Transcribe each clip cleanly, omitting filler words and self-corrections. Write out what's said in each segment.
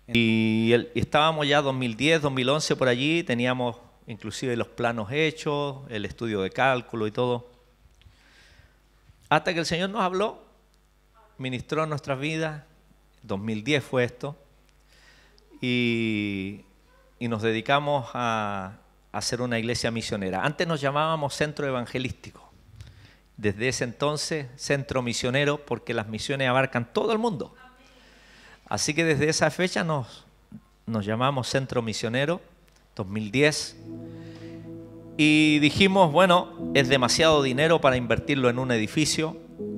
Y estábamos ya 2010, 2011 por allí, teníamos inclusive los planos hechos, el estudio de cálculo y todo. Hasta que el Señor nos habló, ministró en nuestras vidas, 2010 fue esto, y nos dedicamos a hacer una iglesia misionera. Antes nos llamábamos Centro Evangelístico. Desde ese entonces, Centro Misionero, porque las misiones abarcan todo el mundo. Así que desde esa fecha nos llamamos Centro Misionero, 2010. Y dijimos, bueno, es demasiado dinero para invertirlo en un edificio,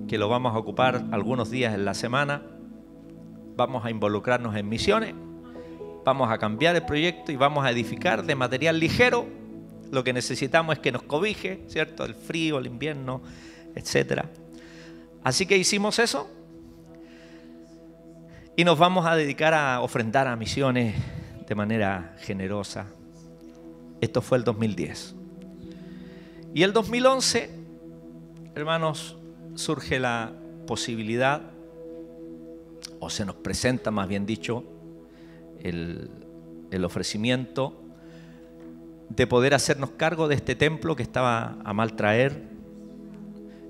que lo vamos a ocupar algunos días en la semana. Vamos a involucrarnos en misiones, vamos a cambiar el proyecto y vamos a edificar de material ligero. Lo que necesitamos es que nos cobije, ¿cierto? El frío, el invierno, etc. Así que hicimos eso y nos vamos a dedicar a ofrendar a misiones de manera generosa. Esto fue el 2010. Y el 2011, hermanos, surge la posibilidad, o se nos presenta más bien dicho, el ofrecimiento de poder hacernos cargo de este templo que estaba a mal traer.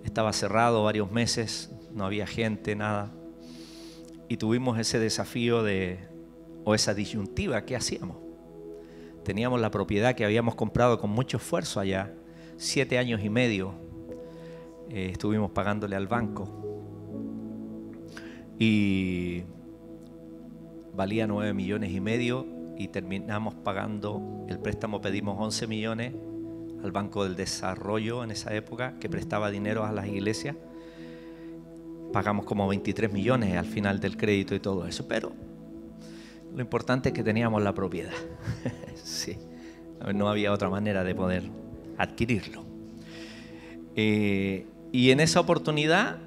Estaba cerrado varios meses, no había gente, nada. Y tuvimos ese desafío o esa disyuntiva, ¿qué hacíamos? Teníamos la propiedad que habíamos comprado con mucho esfuerzo allá, 7 años y medio. Estuvimos pagándole al banco. Y valía 9,5 millones y terminamos pagando el préstamo. Pedimos 11 millones al Banco del Desarrollo en esa época, que prestaba dinero a las iglesias. Pagamos como 23 millones al final del crédito y todo eso, pero lo importante es que teníamos la propiedad. Sí, no había otra manera de poder adquirirlo. Y en esa oportunidad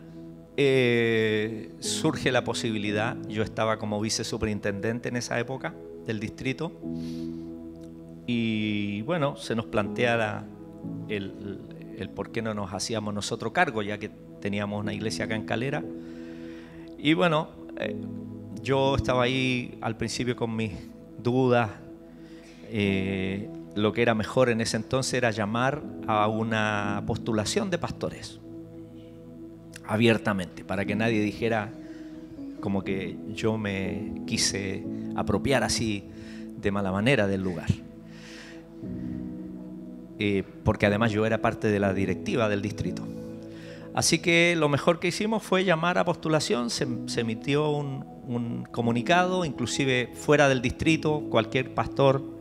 surge la posibilidad. Yo estaba como vicesuperintendente en esa época del distrito y bueno, se nos plantea el por qué no nos hacíamos nosotros cargo, ya que teníamos una iglesia acá en Calera. Y bueno, yo estaba ahí al principio con mis dudas. Lo que era mejor en ese entonces era llamar a una postulación de pastores abiertamente, para que nadie dijera como que yo me quise apropiar así de mala manera del lugar. Porque además yo era parte de la directiva del distrito. Así que lo mejor que hicimos fue llamar a postulación. Se emitió un comunicado, inclusive fuera del distrito, cualquier pastor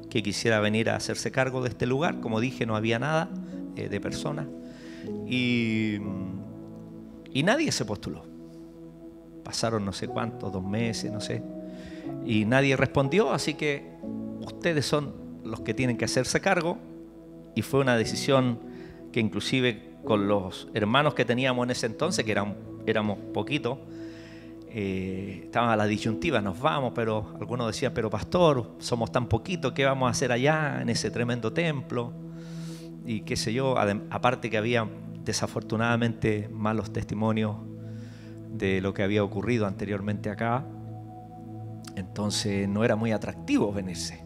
que quisiera venir a hacerse cargo de este lugar. Como dije, no había nada de personas. Y nadie se postuló. Pasaron no sé cuántos, 2 meses, no sé. Y nadie respondió, así que ustedes son los que tienen que hacerse cargo. Y fue una decisión que inclusive con los hermanos que teníamos en ese entonces, que éramos poquitos, estaban a la disyuntiva, nos vamos, pero algunos decían, pero pastor, somos tan poquitos, ¿qué vamos a hacer allá en ese tremendo templo? Y qué sé yo, aparte que había desafortunadamente malos testimonios de lo que había ocurrido anteriormente acá, entonces no era muy atractivo venirse.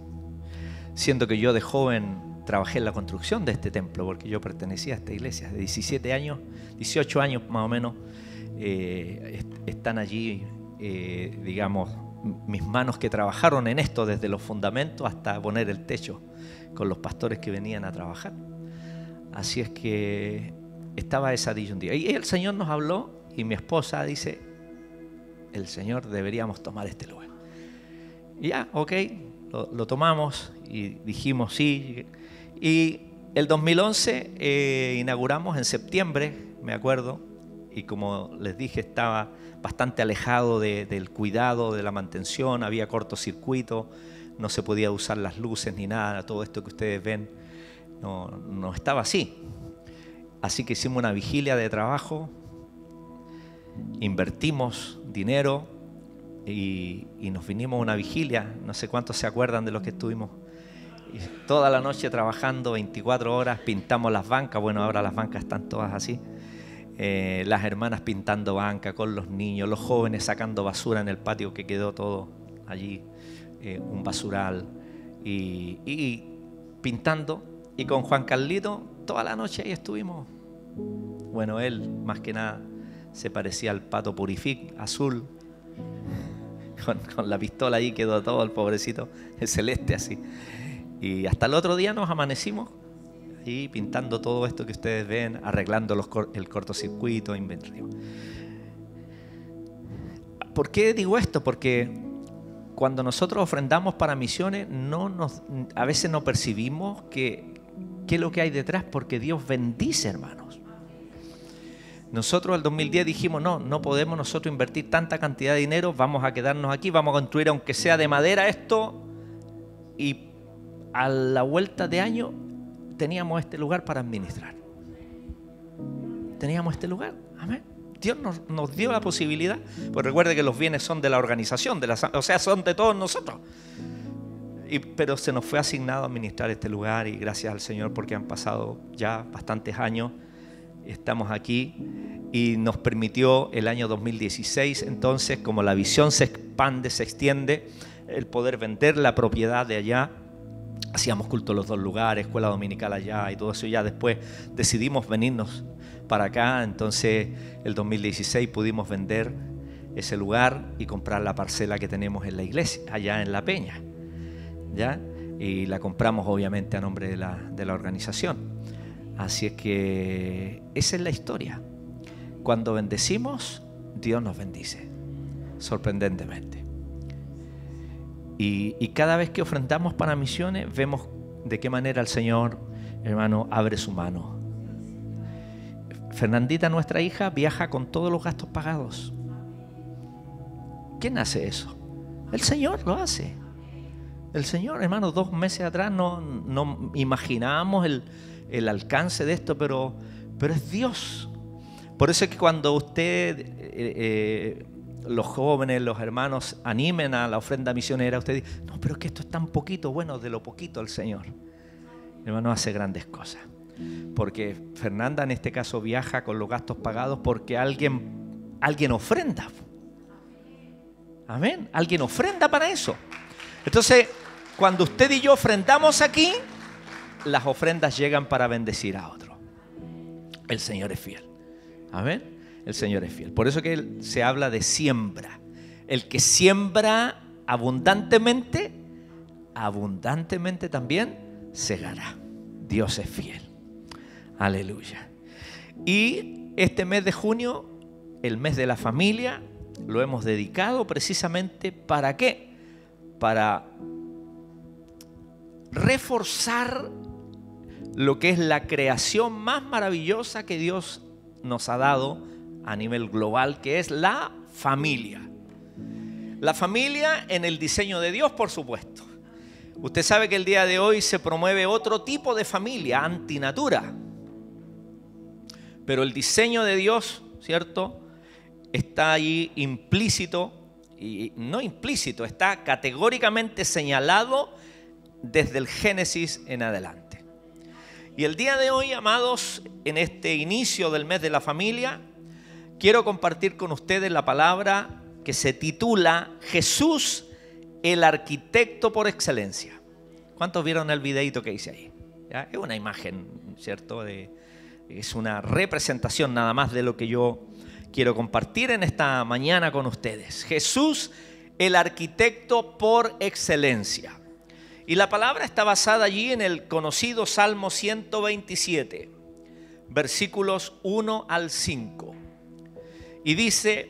Siendo que yo de joven trabajé en la construcción de este templo, porque yo pertenecía a esta iglesia de 17 años, 18 años más o menos. Están allí, digamos, mis manos que trabajaron en esto desde los fundamentos hasta poner el techo con los pastores que venían a trabajar. Así es que estaba esa disyuntiva. Y el Señor nos habló y mi esposa dice, el Señor, deberíamos tomar este lugar. Y ya, ok, lo tomamos y dijimos sí. Y el 2011 inauguramos en septiembre, me acuerdo, y como les dije, estaba bastante alejado del cuidado, de la mantención, había cortocircuito, no se podía usar las luces ni nada, todo esto que ustedes ven no estaba así. Así que hicimos una vigilia de trabajo, invertimos dinero y nos vinimos a una vigilia. No sé cuántos se acuerdan de los que estuvimos. Y toda la noche trabajando, 24 horas, pintamos las bancas. Bueno, ahora las bancas están todas así. Las hermanas pintando banca con los niños, los jóvenes sacando basura en el patio que quedó todo allí un basural y pintando. Y con Juan Carlito toda la noche ahí estuvimos. Bueno, él más que nada se parecía al Pato Purific azul. Con la pistola ahí quedó todo el pobrecito, el celeste así. Y hasta el otro día nos amanecimos ahí pintando todo esto que ustedes ven, arreglando el cortocircuito, inventario. ¿Por qué digo esto? Porque cuando nosotros ofrendamos para misiones, a veces no percibimos qué es lo que hay detrás, porque Dios bendice, hermanos. Nosotros el 2010 dijimos, no podemos nosotros invertir tanta cantidad de dinero, vamos a quedarnos aquí, vamos a construir aunque sea de madera esto, y a la vuelta de año teníamos este lugar para administrar. Teníamos este lugar, amén. Dios nos dio la posibilidad, pues recuerde que los bienes son de la organización, o sea, son de todos nosotros. Pero se nos fue asignado administrar este lugar y gracias al Señor porque han pasado ya bastantes años, estamos aquí y nos permitió el año 2016, entonces como la visión se expande, se extiende, el poder vender la propiedad de allá. Hacíamos culto en los dos lugares, escuela dominical allá y todo eso. Ya después decidimos venirnos para acá, entonces el 2016 pudimos vender ese lugar y comprar la parcela que tenemos en la iglesia, allá en La Peña, ¿ya? Y la compramos obviamente a nombre de la organización. Así es que esa es la historia. Cuando bendecimos, Dios nos bendice, sorprendentemente. Y cada vez que ofrendamos para misiones, vemos de qué manera el Señor, hermano, abre su mano. Fernandita, nuestra hija, viaja con todos los gastos pagados. ¿Quién hace eso? El Señor lo hace. El Señor, hermano, 2 meses atrás no imaginábamos el alcance de esto, pero es Dios. Por eso es que cuando usted, los jóvenes, los hermanos, animen a la ofrenda misionera, usted dice, no, pero es que esto es tan poquito. Bueno, de lo poquito el Señor, hermano, hace grandes cosas. Porque Fernanda en este caso viaja con los gastos pagados porque alguien ofrenda. Amén. Alguien ofrenda para eso. Entonces, cuando usted y yo ofrendamos aquí, las ofrendas llegan para bendecir a otro. El Señor es fiel. Amén. El Señor es fiel. Por eso que se habla de siembra. El que siembra abundantemente, abundantemente también segará. Dios es fiel. Aleluya. Y este mes de junio, el mes de la familia, lo hemos dedicado precisamente ¿para qué? Para reforzar lo que es la creación más maravillosa que Dios nos ha dado a nivel global, que es la familia. La familia en el diseño de Dios, por supuesto. Usted sabe que el día de hoy se promueve otro tipo de familia, antinatura. Pero el diseño de Dios, ¿cierto?, está ahí implícito, y no implícito, está categóricamente señalado desde el Génesis en adelante. Y el día de hoy, amados, en este inicio del mes de la familia, quiero compartir con ustedes la palabra que se titula Jesús, el arquitecto por excelencia. ¿Cuántos vieron el videito que hice ahí? ¿Ya? Es una imagen, ¿cierto? Es una representación nada más de lo que yo quiero compartir en esta mañana con ustedes. Jesús, el arquitecto por excelencia. Y la palabra está basada allí en el conocido Salmo 127, versículos 1 al 5. Y dice,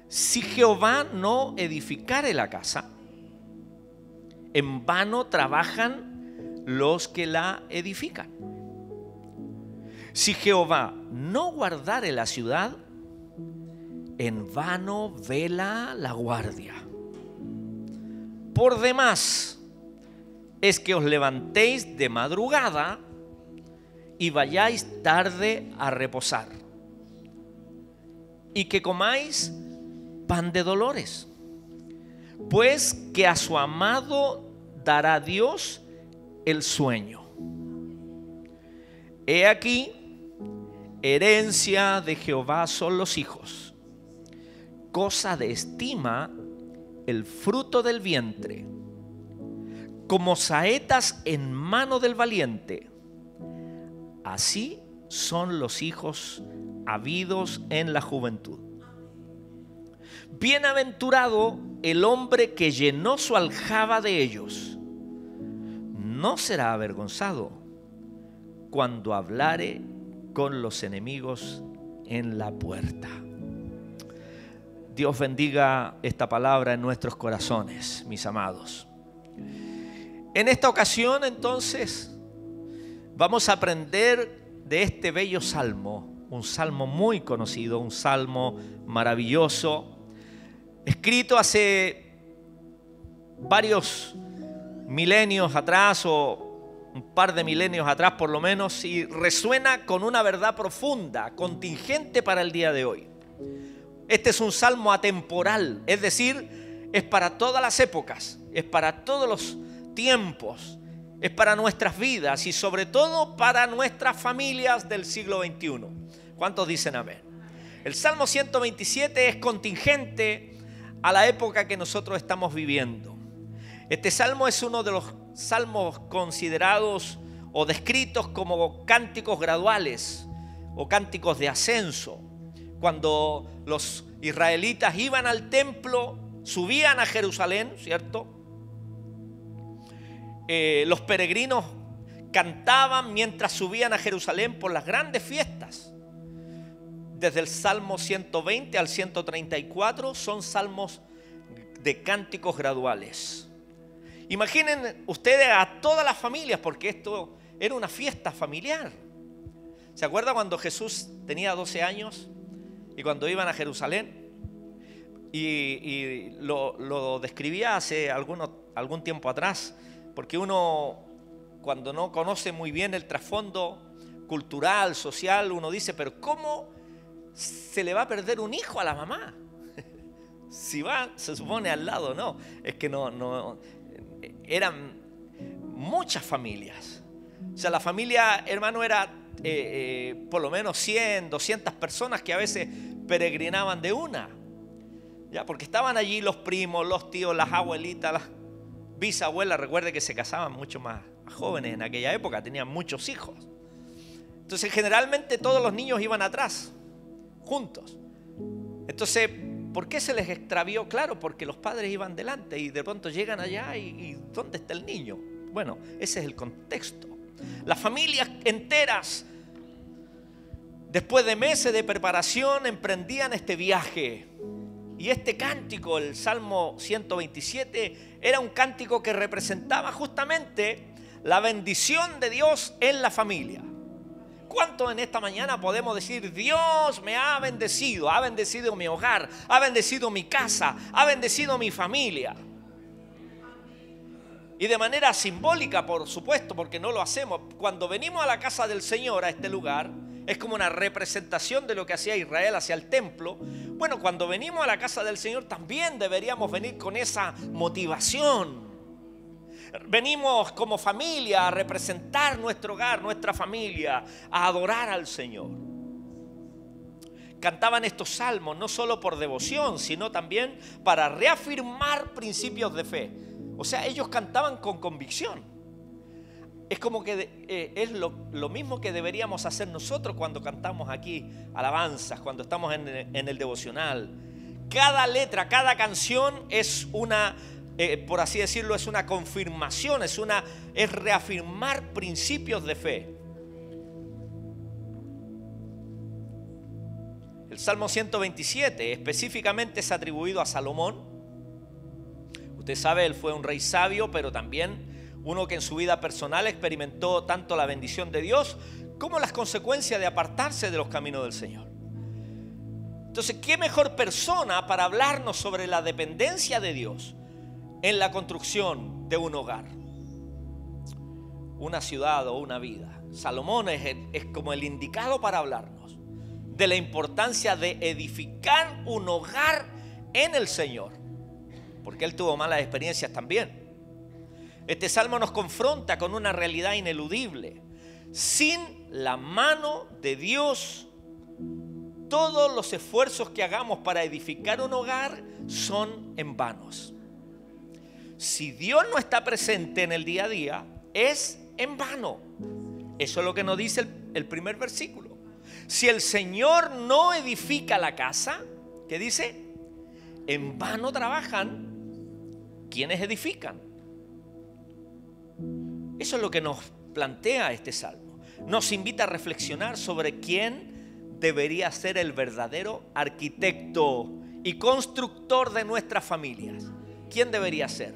si Jehová no edificare la casa, en vano trabajan los que la edifican. Si Jehová no guardare la ciudad, en vano vela la guardia. Por demás es que os levantéis de madrugada y vayáis tarde a reposar, y que comáis pan de dolores, pues que a su amado dará Dios el sueño. He aquí, herencia de Jehová son los hijos, cosa de estima el fruto del vientre, como saetas en mano del valiente, así son los hijos habidos en la juventud. Bienaventurado el hombre que llenó su aljaba de ellos. No será avergonzado cuando hablare con los enemigos en la puerta. Dios bendiga esta palabra en nuestros corazones, mis amados. En esta ocasión, entonces, vamos a aprender de este bello salmo, un salmo muy conocido, un salmo maravilloso, escrito hace varios milenios atrás, o un par de milenios atrás por lo menos, y resuena con una verdad profunda, contingente para el día de hoy. Este es un salmo atemporal, es decir, es para todas las épocas, es para todos los tiempos, es para nuestras vidas y sobre todo para nuestras familias del siglo XXI. ¿Cuántos dicen amén? El Salmo 127 es contingente a la época que nosotros estamos viviendo. Este salmo es uno de los salmos considerados o descritos como cánticos graduales o cánticos de ascenso. Cuando los israelitas iban al templo, subían a Jerusalén, ¿cierto? Los peregrinos cantaban mientras subían a Jerusalén por las grandes fiestas. Desde el Salmo 120 al 134 son salmos de cánticos graduales. Imaginen ustedes a todas las familias, porque esto era una fiesta familiar. ¿Se acuerdan cuando Jesús tenía 12 años y cuando iban a Jerusalén? Y lo describía hace algún tiempo atrás, porque uno, cuando no conoce muy bien el trasfondo cultural, social, uno dice, pero ¿cómo se le va a perder un hijo a la mamá? Si va, se supone al lado, no. Es que no eran muchas familias. O sea, la familia, hermano, era por lo menos 100, 200 personas que a veces peregrinaban de una. ¿Ya? Porque estaban allí los primos, los tíos, las abuelitas, las bisabuelas. Recuerde que se casaban mucho más jóvenes en aquella época, tenían muchos hijos. Entonces generalmente todos los niños iban atrás, juntos. Entonces, ¿por qué se les extravió? Claro, porque los padres iban delante y de pronto llegan allá y ¿dónde está el niño? Bueno, ese es el contexto. Las familias enteras, después de meses de preparación, emprendían este viaje. Y este cántico, el Salmo 127, era un cántico que representaba justamente la bendición de Dios en la familia. ¿Cuántos en esta mañana podemos decir, Dios me ha bendecido mi hogar, ha bendecido mi casa, ha bendecido mi familia? Y de manera simbólica, por supuesto, porque no lo hacemos. Cuando venimos a la casa del Señor, a este lugar, es como una representación de lo que hacía Israel hacia el templo. Bueno, cuando venimos a la casa del Señor también deberíamos venir con esa motivación. Venimos como familia a representar nuestro hogar, nuestra familia, a adorar al Señor. Cantaban estos salmos no solo por devoción, sino también para reafirmar principios de fe. O sea, ellos cantaban con convicción. Es como que es lo mismo que deberíamos hacer nosotros cuando cantamos aquí alabanzas, cuando estamos en el devocional. Cada letra, cada canción es una, por así decirlo, es una confirmación, es reafirmar principios de fe. El Salmo 127 específicamente es atribuido a Salomón. Usted sabe, él fue un rey sabio, pero también uno que en su vida personal experimentó tanto la bendición de Dios como las consecuencias de apartarse de los caminos del Señor. Entonces, ¿qué mejor persona para hablarnos sobre la dependencia de Dios en la construcción de un hogar, una ciudad o una vida? Salomón es como el indicado para hablarnos de la importancia de edificar un hogar en el Señor, porque él tuvo malas experiencias también. Este salmo nos confronta con una realidad ineludible. Sin la mano de Dios, todos los esfuerzos que hagamos para edificar un hogar son en vanos. si Dios no está presente en el día a día, es en vano. Eso es lo que nos dice el primer versículo. Si el Señor no edifica la casa, ¿qué dice? En vano trabajan quienes edifican. Eso es lo que nos plantea este salmo. Nos invita a reflexionar sobre quién debería ser el verdadero arquitecto y constructor de nuestras familias. ¿Quién debería ser?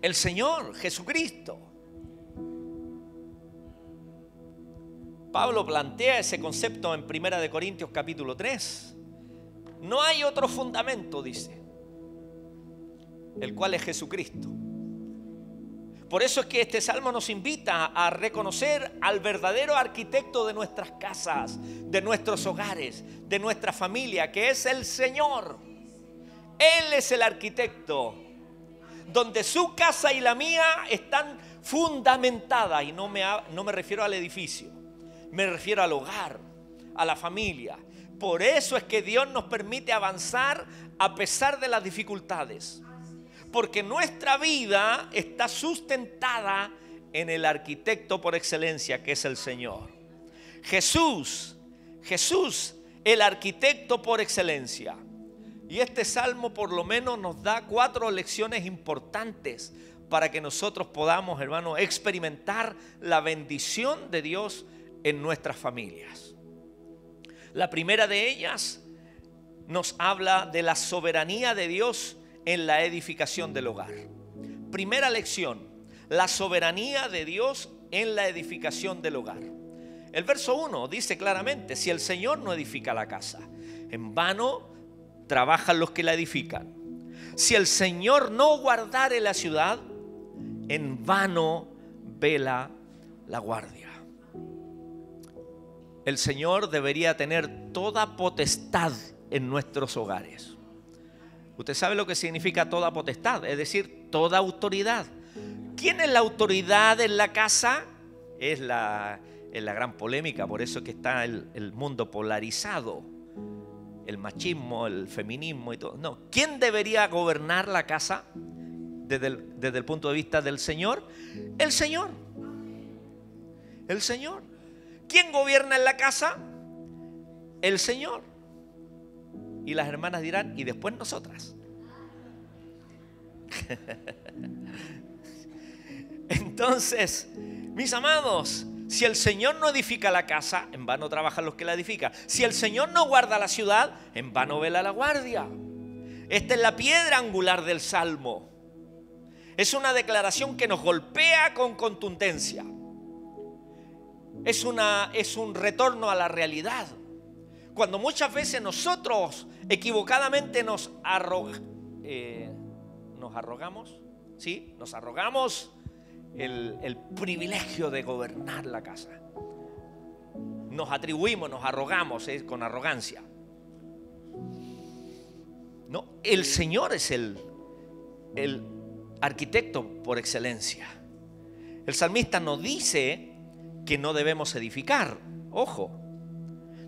El Señor Jesucristo. Pablo plantea ese concepto en 1 Corintios capítulo 3. No hay otro fundamento, dice, el cual es Jesucristo. Por eso es que este salmo nos invita a reconocer al verdadero arquitecto de nuestras casas, de nuestros hogares, de nuestra familia, que es el Señor. Él es el arquitecto, donde su casa y la mía están fundamentadas. Y no me refiero al edificio, me refiero al hogar, a la familia. Por eso es que Dios nos permite avanzar a pesar de las dificultades. Porque nuestra vida está sustentada en el arquitecto por excelencia, que es el Señor. Jesús, el arquitecto por excelencia. Y este salmo por lo menos nos da 4 lecciones importantes para que nosotros podamos, hermanos, experimentar la bendición de Dios en nuestras familias. La primera de ellas nos habla de la soberanía de Dios en la edificación del hogar. Primera lección, la soberanía de Dios en la edificación del hogar. El verso 1 dice claramente: si el Señor no edifica la casa, en vano trabajan los que la edifican. Si el Señor no guardare la ciudad, en vano vela la guardia. El Señor debería tener toda potestad en nuestros hogares. Usted sabe lo que significa toda potestad, es decir, toda autoridad. ¿Quién es la autoridad en la casa? Es la gran polémica, por eso es que está el mundo polarizado. El machismo, el feminismo y todo. No, ¿quién debería gobernar la casa desde el punto de vista del Señor? El Señor. El Señor. ¿Quién gobierna en la casa? El Señor. Y las hermanas dirán: y después nosotras. Entonces, mis amados, si el Señor no edifica la casa, en vano trabajan los que la edifican. Si el Señor no guarda la ciudad, en vano vela la guardia. Esta es la piedra angular del Salmo. Es una declaración que nos golpea con contundencia. Es un retorno a la realidad. Cuando muchas veces nosotros equivocadamente nos arrogamos, ¿sí? Nos arrogamos el privilegio de gobernar la casa. Nos atribuimos, nos arrogamos con arrogancia. No, el Señor es el arquitecto por excelencia. El salmista no dice que no debemos edificar, ojo.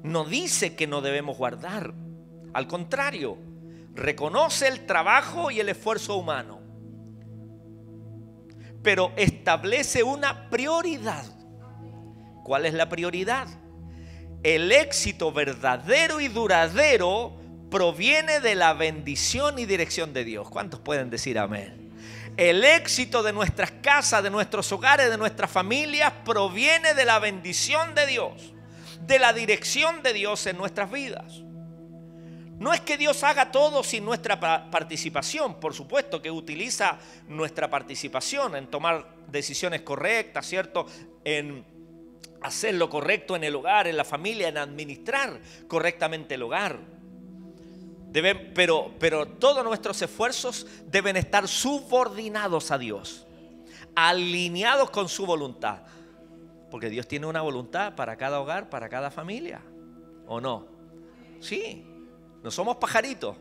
No dice que no debemos guardar. Al contrario, reconoce el trabajo y el esfuerzo humano, pero establece una prioridad. ¿Cuál es la prioridad? El éxito verdadero y duradero proviene de la bendición y dirección de Dios. ¿Cuántos pueden decir amén? El éxito de nuestras casas, de nuestros hogares, de nuestras familias proviene de la bendición de Dios, de la dirección de Dios en nuestras vidas. No es que Dios haga todo sin nuestra participación. Por supuesto que utiliza nuestra participación en tomar decisiones correctas, ¿cierto? En hacer lo correcto en el hogar, en la familia, en administrar correctamente el hogar. Pero todos nuestros esfuerzos deben estar subordinados a Dios, alineados con su voluntad. Porque Dios tiene una voluntad para cada hogar, para cada familia. ¿O no? Sí. No somos pajaritos,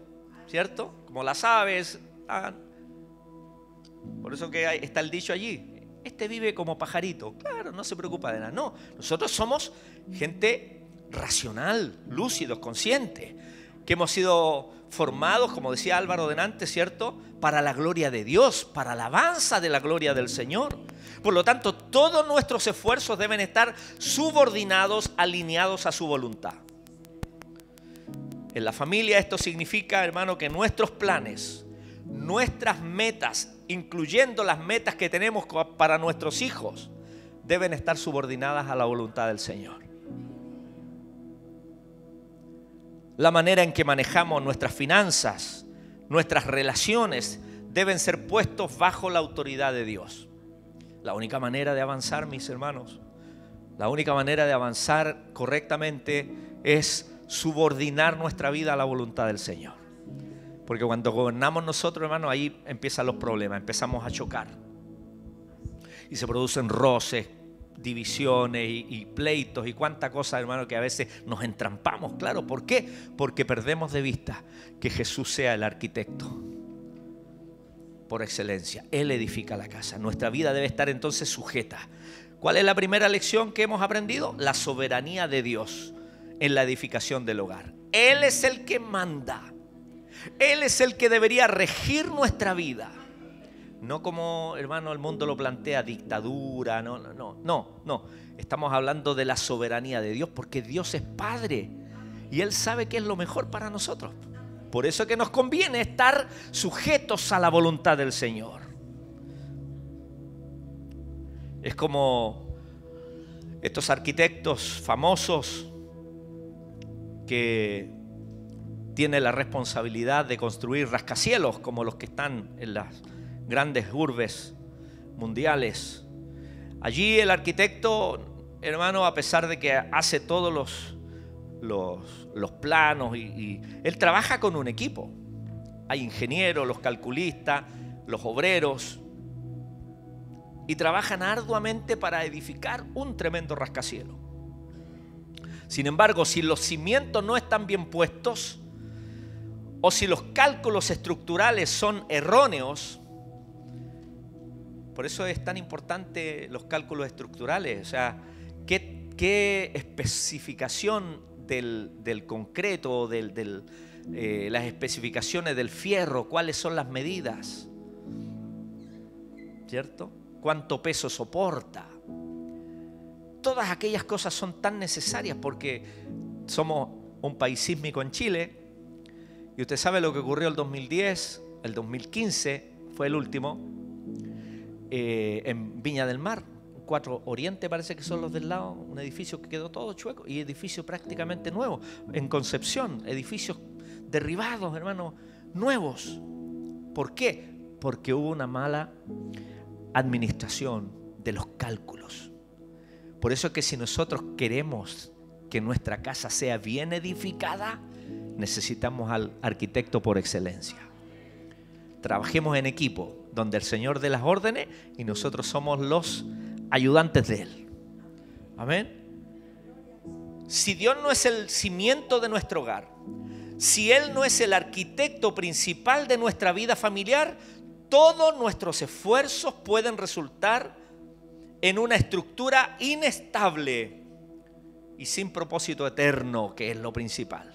¿cierto? Como las aves. Por eso que está el dicho allí: este vive como pajarito. Claro, no se preocupa de nada. No, nosotros somos gente racional, lúcidos, conscientes. que hemos sido formados, como decía Álvaro delante, ¿cierto?, para la gloria de Dios, para la alabanza de la gloria del Señor. Por lo tanto, todos nuestros esfuerzos deben estar subordinados, alineados a su voluntad. En la familia esto significa, hermano, que nuestros planes, nuestras metas, incluyendo las metas que tenemos para nuestros hijos, deben estar subordinadas a la voluntad del Señor. La manera en que manejamos nuestras finanzas, nuestras relaciones, deben ser puestos bajo la autoridad de Dios. La única manera de avanzar, mis hermanos, la única manera de avanzar correctamente es subordinar nuestra vida a la voluntad del Señor. Porque cuando gobernamos nosotros, hermanos, ahí empiezan los problemas, empezamos a chocar. Y se producen roces, divisiones y pleitos y cuánta cosa, hermano, que a veces nos entrampamos. Claro, ¿por qué? Porque perdemos de vista que Jesús sea el arquitecto por excelencia. Él edifica la casa. Nuestra vida debe estar entonces sujeta. ¿Cuál es la primera lección que hemos aprendido? La soberanía de Dios en la edificación del hogar. Él es el que manda. Él es el que debería regir nuestra vida. No como, hermano, el mundo lo plantea, dictadura, no. Estamos hablando de la soberanía de Dios, porque Dios es Padre y Él sabe qué es lo mejor para nosotros. Por eso es que nos conviene estar sujetos a la voluntad del Señor. Es como estos arquitectos famosos que tienen la responsabilidad de construir rascacielos como los que están en las grandes urbes mundiales. Allí el arquitecto, hermano, a pesar de que hace todos los planos y él trabaja con un equipo. Hay ingenieros, los calculistas, los obreros, y trabajan arduamente para edificar un tremendo rascacielos. Sin embargo, si los cimientos no están bien puestos o si los cálculos estructurales son erróneos, por eso es tan importante los cálculos estructurales, o sea, qué especificación del concreto, las especificaciones del fierro, cuáles son las medidas, ¿cierto? Cuánto peso soporta. Todas aquellas cosas son tan necesarias porque somos un país sísmico en Chile y usted sabe lo que ocurrió el 2010, el 2015 fue el último, en Viña del Mar. 4 Oriente parece que son los del lado, un edificio que quedó todo chueco y edificio prácticamente nuevo. En Concepción, edificios derribados, hermanos, nuevos. ¿Por qué? Porque hubo una mala administración de los cálculos. Por eso es que si nosotros queremos que nuestra casa sea bien edificada, necesitamos al arquitecto por excelencia. Trabajemos en equipo, donde el Señor dé las órdenes y nosotros somos los ayudantes de Él. Amén. Si Dios no es el cimiento de nuestro hogar, si Él no es el arquitecto principal de nuestra vida familiar, todos nuestros esfuerzos pueden resultar en una estructura inestable y sin propósito eterno, que es lo principal.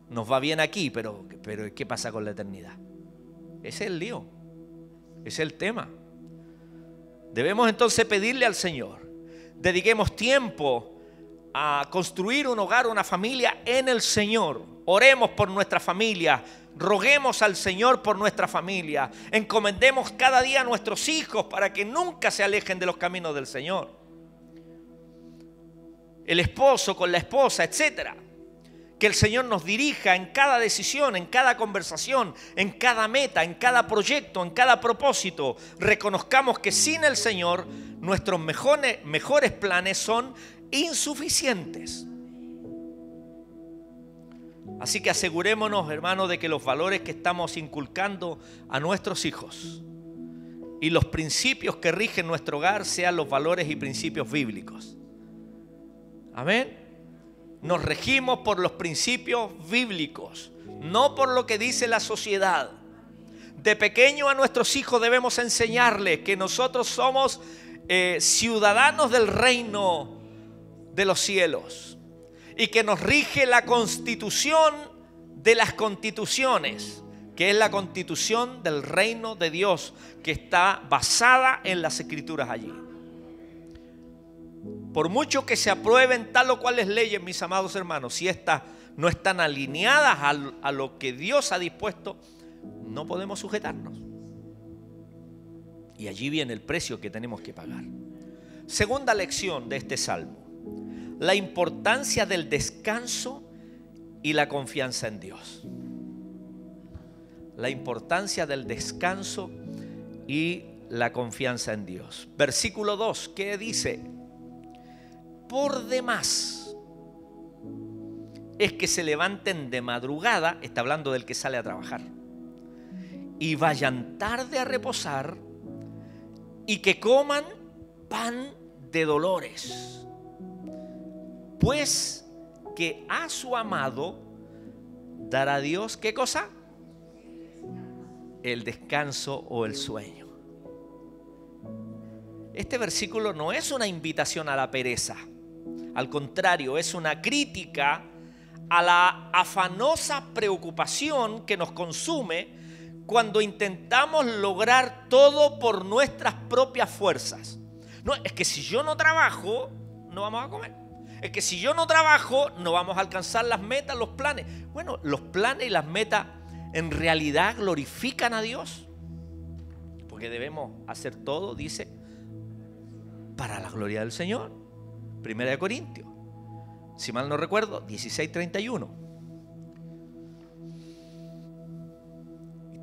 Nos va bien aquí, pero ¿qué pasa con la eternidad? Ese es el lío, ese es el tema. Debemos entonces pedirle al Señor, dediquemos tiempo a construir un hogar, una familia en el Señor. Oremos por nuestra familia, roguemos al Señor por nuestra familia, encomendemos cada día a nuestros hijos para que nunca se alejen de los caminos del Señor. El esposo con la esposa, etcétera. Que el Señor nos dirija en cada decisión, en cada conversación, en cada meta, en cada proyecto, en cada propósito. Reconozcamos que sin el Señor nuestros mejores planes son insuficientes. Así que asegurémonos, hermanos, de que los valores que estamos inculcando a nuestros hijos y los principios que rigen nuestro hogar sean los valores y principios bíblicos. Amén. Nos regimos por los principios bíblicos, no por lo que dice la sociedad. De pequeño a nuestros hijos debemos enseñarles que nosotros somos ciudadanos del reino de los cielos y que nos rige la constitución de las constituciones, que es la constitución del reino de Dios, que está basada en las escrituras allí. Por mucho que se aprueben tal o cuales leyes, mis amados hermanos, si estas no están alineadas a lo que Dios ha dispuesto, no podemos sujetarnos. Y allí viene el precio que tenemos que pagar. Segunda lección de este salmo: la importancia del descanso y la confianza en Dios. La importancia del descanso y la confianza en Dios. Versículo 2, ¿qué dice? Por demás es que se levanten de madrugada, está hablando del que sale a trabajar, y vayan tarde a reposar, y que coman pan de dolores, pues que a su amado dará Dios, ¿qué cosa? El descanso o el sueño. Este versículo no es una invitación a la pereza, al contrario, es una crítica a la afanosa preocupación que nos consume cuando intentamos lograr todo por nuestras propias fuerzas. No, es que si yo no trabajo, no vamos a comer. Es que si yo no trabajo, no vamos a alcanzar las metas, los planes. Bueno, los planes y las metas en realidad glorifican a Dios, porque debemos hacer todo, dice, para la gloria del Señor. Primera de Corintios, si mal no recuerdo, 16:31.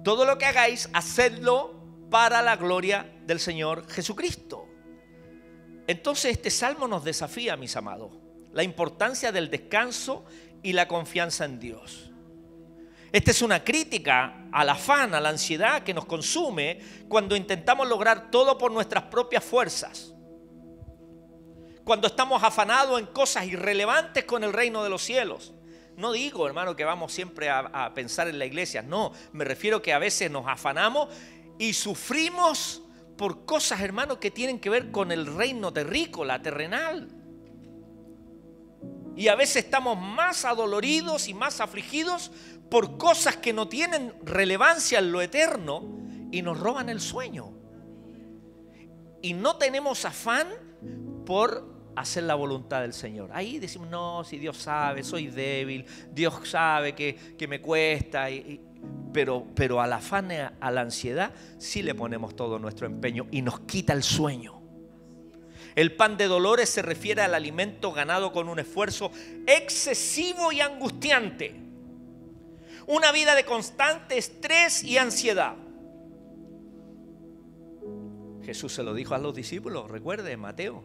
Todo lo que hagáis, hacedlo para la gloria del Señor Jesucristo. Entonces este salmo nos desafía, mis amados, la importancia del descanso y la confianza en Dios. Esta es una crítica al afán, a la ansiedad que nos consume cuando intentamos lograr todo por nuestras propias fuerzas. Cuando estamos afanados en cosas irrelevantes con el reino de los cielos. No digo, hermano, que vamos siempre a pensar en la iglesia. No, me refiero que a veces nos afanamos y sufrimos por cosas, hermano, que tienen que ver con el reino terrícola, terrenal. Y a veces estamos más adoloridos y más afligidos por cosas que no tienen relevancia en lo eterno y nos roban el sueño. Y no tenemos afán por hacer la voluntad del Señor. Ahí decimos, no, si Dios sabe, soy débil, Dios sabe que me cuesta, pero al afán, a la ansiedad, sí le ponemos todo nuestro empeño y nos quita el sueño. El pan de dolores se refiere al alimento ganado con un esfuerzo excesivo y angustiante. Una vida de constante estrés y ansiedad. Jesús se lo dijo a los discípulos, recuerde, Mateo.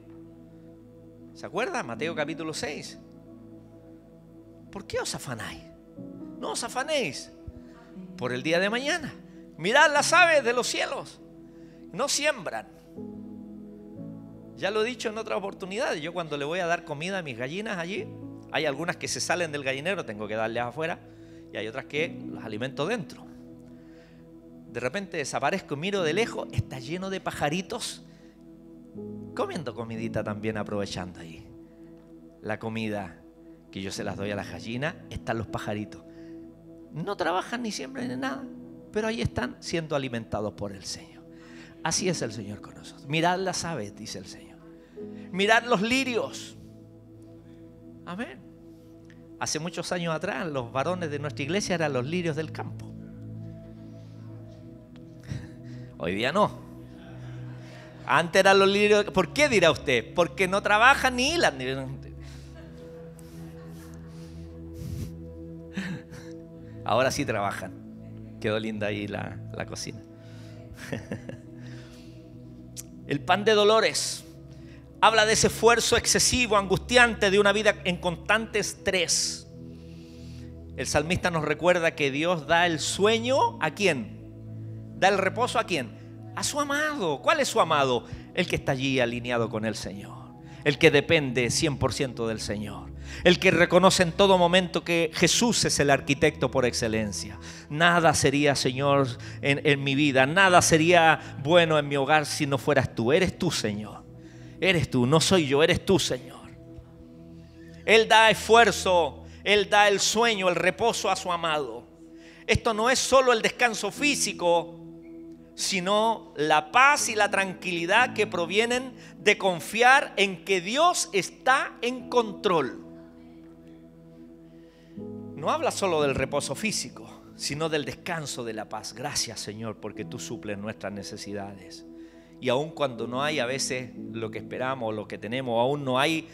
¿Se acuerda? Mateo capítulo 6. ¿Por qué os afanáis? No os afanéis por el día de mañana. Mirad las aves de los cielos. No siembran. Ya lo he dicho en otras oportunidades. Yo cuando le voy a dar comida a mis gallinas allí, hay algunas que se salen del gallinero, tengo que darles afuera, y hay otras que las alimento dentro. De repente desaparezco y miro de lejos, está lleno de pajaritos comiendo comidita también, aprovechando ahí la comida que yo se las doy a las gallinas. Están los pajaritos, no trabajan ni siembran ni nada, pero ahí están siendo alimentados por el Señor. Así es el Señor con nosotros. Mirad las aves, dice el Señor. Mirad los lirios. Amén. Hace muchos años atrás los varones de nuestra iglesia eran los lirios del campo. Hoy día no. Antes eran los lirios. ¿Por qué dirá usted? Porque no trabajan ni hilan. Ahora sí trabajan. Quedó linda ahí la cocina. El pan de dolores habla de ese esfuerzo excesivo, angustiante, de una vida en constante estrés. El salmista nos recuerda que Dios da el sueño ¿a quién? Da el reposo ¿a quién? A su amado. ¿Cuál es su amado? El que está allí alineado con el Señor. El que depende 100% del Señor. El que reconoce en todo momento que Jesús es el arquitecto por excelencia. Nada sería, Señor, en mi vida. Nada sería bueno en mi hogar si no fueras tú. Eres tú, Señor. Eres tú, no soy yo, eres tú, Señor. Él da esfuerzo Él da el sueño, el reposo a su amado. Esto no es solo el descanso físico, sino la paz y la tranquilidad que provienen de confiar en que Dios está en control. No habla solo del reposo físico, sino del descanso de la paz. Gracias, Señor, porque tú suples nuestras necesidades. Y aun cuando no hay a veces lo que esperamos, lo que tenemos, aún no hay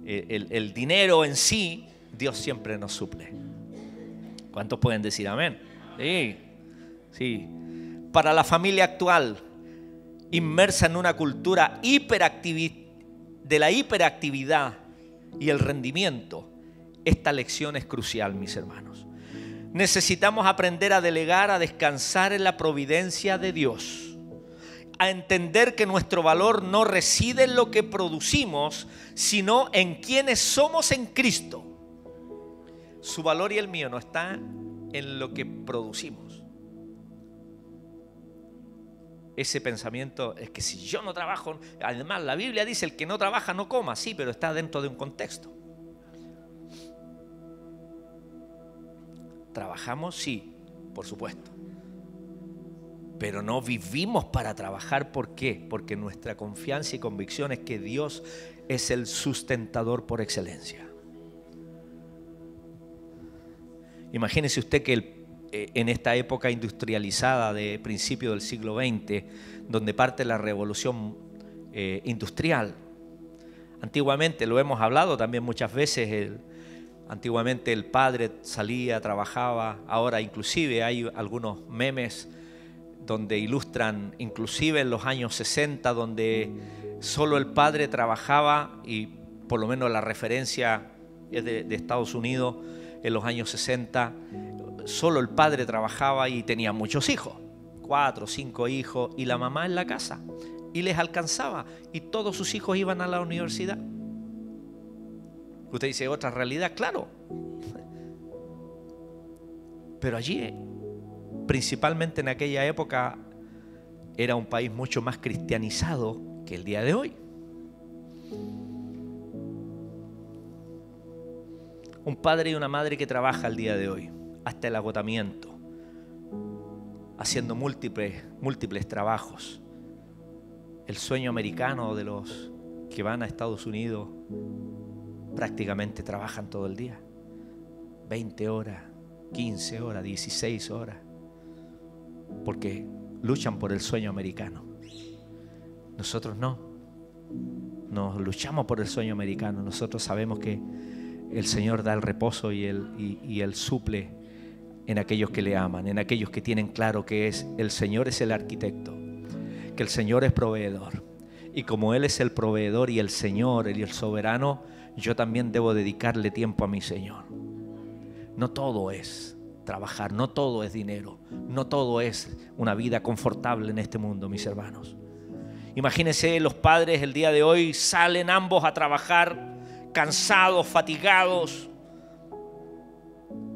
el dinero en sí, Dios siempre nos suple. ¿Cuántos pueden decir amén? Sí, sí. Para la familia actual, inmersa en una cultura de la hiperactividad y el rendimiento, esta lección es crucial, mis hermanos. Necesitamos aprender a delegar, a descansar en la providencia de Dios, a entender que nuestro valor no reside en lo que producimos, sino en quienes somos en Cristo. Su valor y el mío no está en lo que producimos. Ese pensamiento es que si yo no trabajo, además la Biblia dice el que no trabaja no coma, sí, pero está dentro de un contexto. Trabajamos, sí, por supuesto. Pero no vivimos para trabajar. ¿Por qué? Porque nuestra confianza y convicción es que Dios es el sustentador por excelencia. Imagínese usted que en esta época industrializada de principio del siglo XX, donde parte la revolución industrial, antiguamente, lo hemos hablado también muchas veces, antiguamente el padre salía, trabajaba. Ahora inclusive hay algunos memes donde ilustran, inclusive en los años 60, donde solo el padre trabajaba, y por lo menos la referencia es de Estados Unidos. En los años 60 solo el padre trabajaba y tenía muchos hijos, 4 o 5 hijos, y la mamá en la casa, y les alcanzaba, y todos sus hijos iban a la universidad. Usted dice, otra realidad, claro. Pero allí, principalmente en aquella época, era un país mucho más cristianizado que el día de hoy. Un padre y una madre que trabaja el día de hoy, hasta el agotamiento, haciendo múltiples trabajos. El sueño americano de los que van a Estados Unidos prácticamente trabajan todo el día. 20 horas, 15 horas, 16 horas. Porque luchan por el sueño americano. Nosotros no. Nos luchamos por el sueño americano. Nosotros sabemos que el Señor da el reposo y Él suple en aquellos que le aman, en aquellos que tienen claro que el Señor es el arquitecto, que el Señor es proveedor. Y como Él es el proveedor y el Señor y el soberano, yo también debo dedicarle tiempo a mi Señor. No todo es trabajar, no todo es dinero, no todo es una vida confortable en este mundo, mis hermanos. Imagínense, los padres el día de hoy salen ambos a trabajar, cansados, fatigados,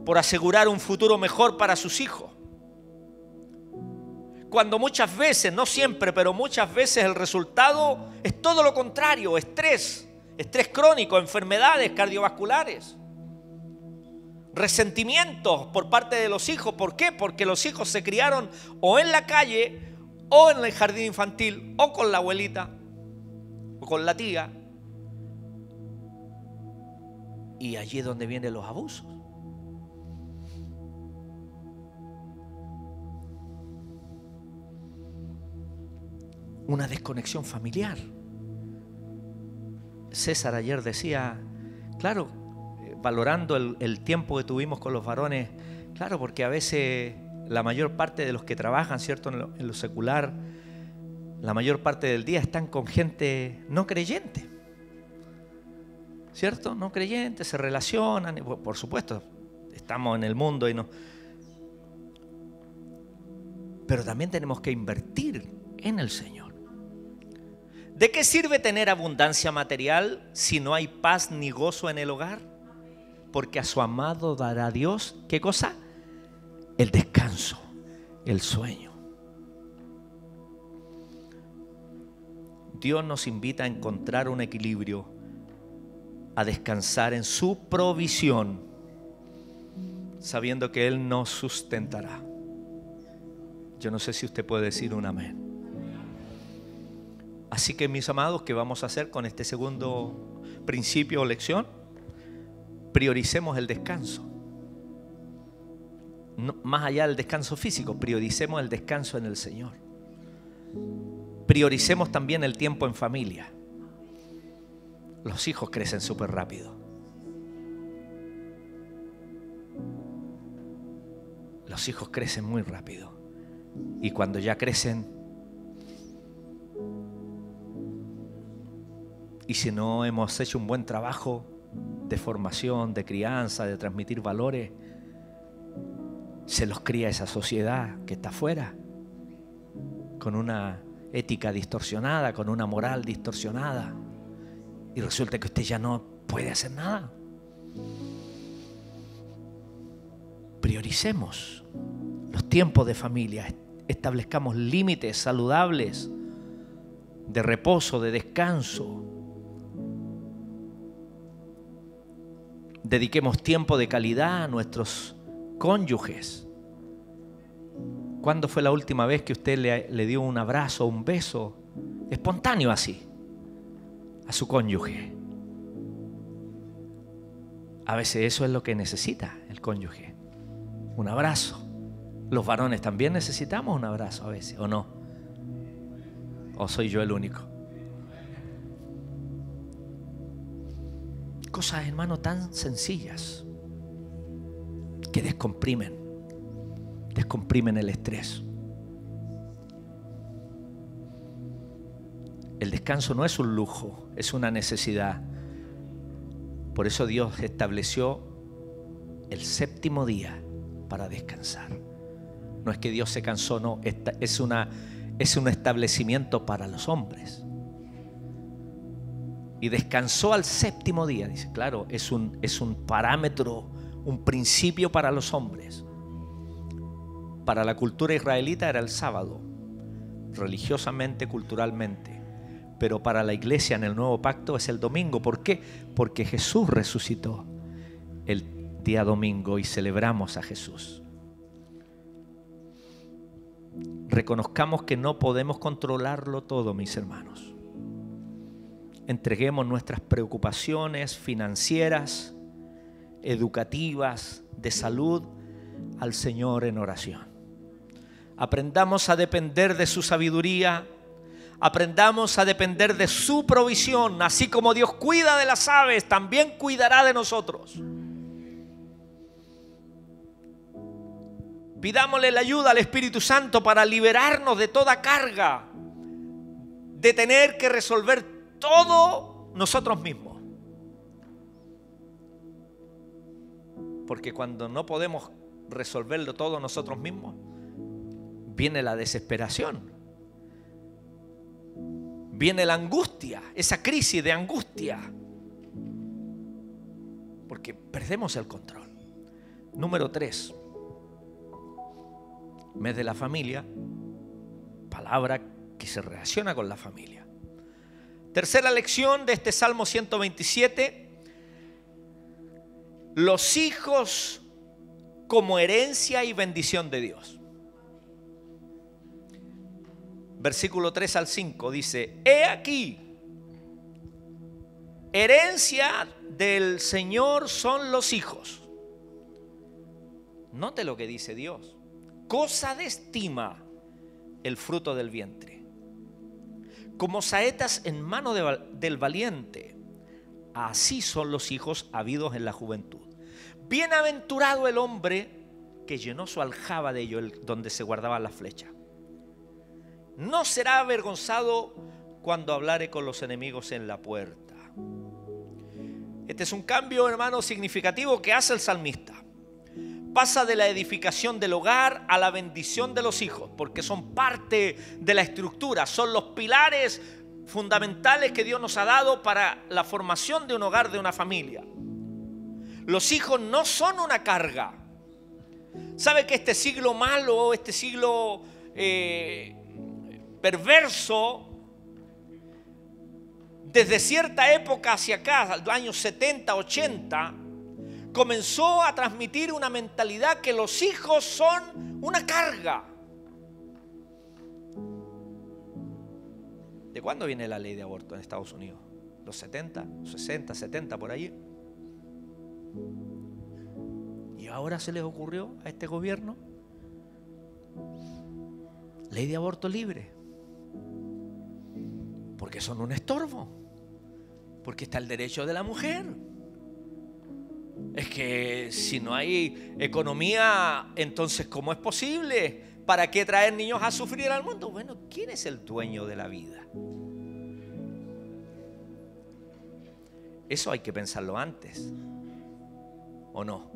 por asegurar un futuro mejor para sus hijos. Cuando muchas veces, no siempre, pero muchas veces el resultado es todo lo contrario: estrés crónico, enfermedades cardiovasculares, resentimientos por parte de los hijos. ¿Por qué? Porque los hijos se criaron o en la calle, o en el jardín infantil, o con la abuelita, o con la tía. Y allí es donde vienen los abusos. Una desconexión familiar. César ayer decía, claro, valorando el tiempo que tuvimos con los varones, claro, porque a veces la mayor parte de los que trabajan, ¿cierto?, en lo secular, la mayor parte del día están con gente no creyente, ¿cierto? No creyentes, se relacionan, por supuesto, estamos en el mundo y no. Pero también tenemos que invertir en el Señor. ¿De qué sirve tener abundancia material si no hay paz ni gozo en el hogar? Porque a su amado dará Dios, ¿qué cosa? El descanso, el sueño. Dios nos invita a encontrar un equilibrio a descansar en su provisión, sabiendo que Él nos sustentará. Yo no sé si usted puede decir un amén. Así que, mis amados, ¿qué vamos a hacer con este segundo principio o lección? Prioricemos el descanso. No, más allá del descanso físico, prioricemos el descanso en el Señor. Prioricemos también el tiempo en familia. Los hijos crecen súper rápido. Los hijos crecen muy rápido. Y cuando ya crecen, y si no hemos hecho un buen trabajo de formación, de crianza, de transmitir valores, se los cría esa sociedad que está afuera, con una ética distorsionada, con una moral distorsionada, y resulta que usted ya no puede hacer nada. Prioricemos los tiempos de familia, establezcamos límites saludables de reposo, de descanso. Dediquemos tiempo de calidad a nuestros cónyuges. ¿Cuándo fue la última vez que usted le dio un abrazo, un beso espontáneo así a su cónyuge? A veces eso es lo que necesita el cónyuge, un abrazo. Los varones también necesitamos un abrazo a veces, ¿o no? ¿O soy yo el único? Cosas, hermano, tan sencillas que descomprimen el estrés. El descanso no es un lujo, es una necesidad. Por eso Dios estableció el séptimo día para descansar. No es que Dios se cansó, no, es un establecimiento para los hombres. Y descansó al séptimo día. Dice, claro, es un parámetro, un principio para los hombres. Para la cultura israelita era el sábado, religiosamente, culturalmente. Pero para la iglesia en el nuevo pacto es el domingo. ¿Por qué? Porque Jesús resucitó el día domingo y celebramos a Jesús. Reconozcamos que no podemos controlarlo todo, mis hermanos. Entreguemos nuestras preocupaciones financieras, educativas, de salud al Señor en oración. Aprendamos a depender de su sabiduría, aprendamos a depender de su provisión. Así como Dios cuida de las aves, también cuidará de nosotros. Pidámosle la ayuda al Espíritu Santo para liberarnos de toda carga, de tener que resolver todo nosotros mismos. Porque cuando no podemos resolverlo todo nosotros mismos, viene la desesperación, viene la angustia, esa crisis de angustia, porque perdemos el control. Número 3, mes de la familia, palabra que se relaciona con la familia. Tercera lección de este Salmo 127, los hijos como herencia y bendición de Dios. Versículo 3 al 5 dice, he aquí, herencia del Señor son los hijos. Note lo que dice Dios, cosa de estima el fruto del vientre. Como saetas en mano del valiente, así son los hijos habidos en la juventud. Bienaventurado el hombre que llenó su aljaba de ellos, donde se guardaban las flechas. No será avergonzado cuando hablare con los enemigos en la puerta. Este es un cambio, hermano, significativo que hace el salmista. Pasa de la edificación del hogar a la bendición de los hijos, porque son parte de la estructura, son los pilares fundamentales que Dios nos ha dado para la formación de un hogar, de una familia. Los hijos no son una carga. ¿Sabe que este siglo malo, este siglo perverso, desde cierta época hacia acá, los años 70, 80, comenzó a transmitir una mentalidad que los hijos son una carga. ¿De cuándo viene la ley de aborto en Estados Unidos? ¿Los 70, 60, 70 por ahí? ¿Y ahora se les ocurrió a este gobierno? Ley de aborto libre. Porque son un estorbo. Porque está el derecho de la mujer. Es que si no hay economía, entonces ¿cómo es posible? ¿Para qué traer niños a sufrir al mundo? Bueno, ¿quién es el dueño de la vida? Eso hay que pensarlo antes, ¿o no?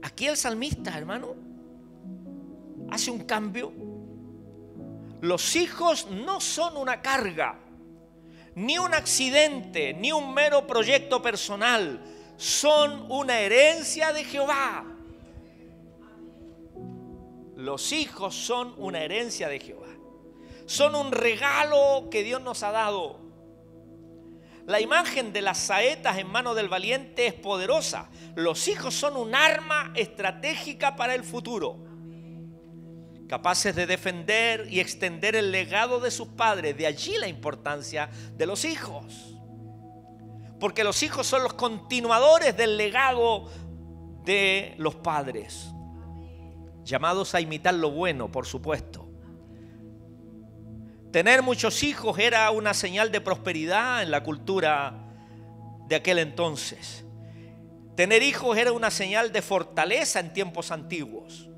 Aquí el salmista, hermano, hace un cambio. Los hijos no son una carga, ni un accidente, ni un mero proyecto personal. Son una herencia de Jehová. Los hijos son una herencia de Jehová. Son un regalo que Dios nos ha dado. La imagen de las saetas en manos del valiente es poderosa. Los hijos son un arma estratégica para el futuro, capaces de defender y extender el legado de sus padres. De allí la importancia de los hijos, porque los hijos son los continuadores del legado de los padres, llamados a imitar lo bueno, por supuesto. Tener muchos hijos era una señal de prosperidad en la cultura de aquel entonces. Tener hijos era una señal de fortaleza en tiempos antiguos.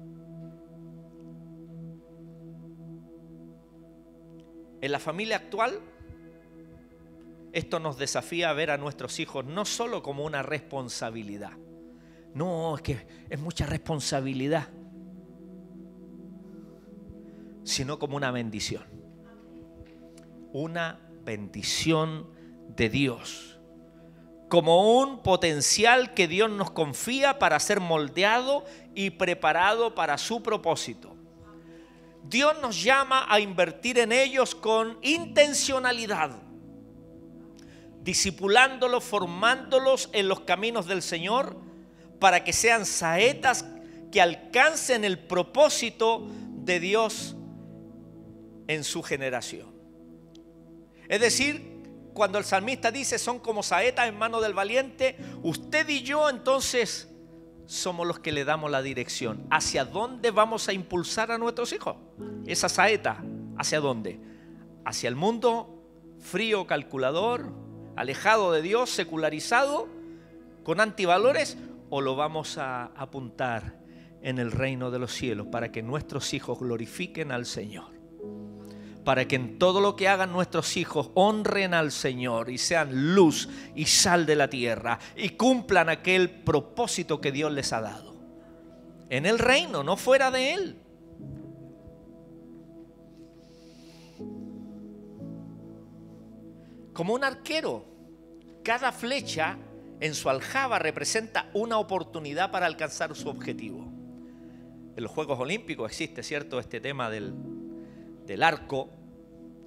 En la familia actual, esto nos desafía a ver a nuestros hijos no solo como una responsabilidad. No, es que es mucha responsabilidad, sino como una bendición. Una bendición de Dios, como un potencial que Dios nos confía para ser moldeado y preparado para su propósito. Dios nos llama a invertir en ellos con intencionalidad, discipulándolos, formándolos en los caminos del Señor, para que sean saetas que alcancen el propósito de Dios en su generación. Es decir, cuando el salmista dice son como saetas en mano del valiente, usted y yo entonces somos los que le damos la dirección. ¿Hacia dónde vamos a impulsar a nuestros hijos? Esa saeta, ¿hacia dónde? ¿Hacia el mundo frío, calculador, alejado de Dios, secularizado, con antivalores? ¿O lo vamos a apuntar en el reino de los cielos para que nuestros hijos glorifiquen al Señor? Para que en todo lo que hagan nuestros hijos honren al Señor y sean luz y sal de la tierra y cumplan aquel propósito que Dios les ha dado. En el reino, no fuera de él. Como un arquero, cada flecha en su aljaba representa una oportunidad para alcanzar su objetivo. En los Juegos Olímpicos existe, ¿cierto?, este tema del arco,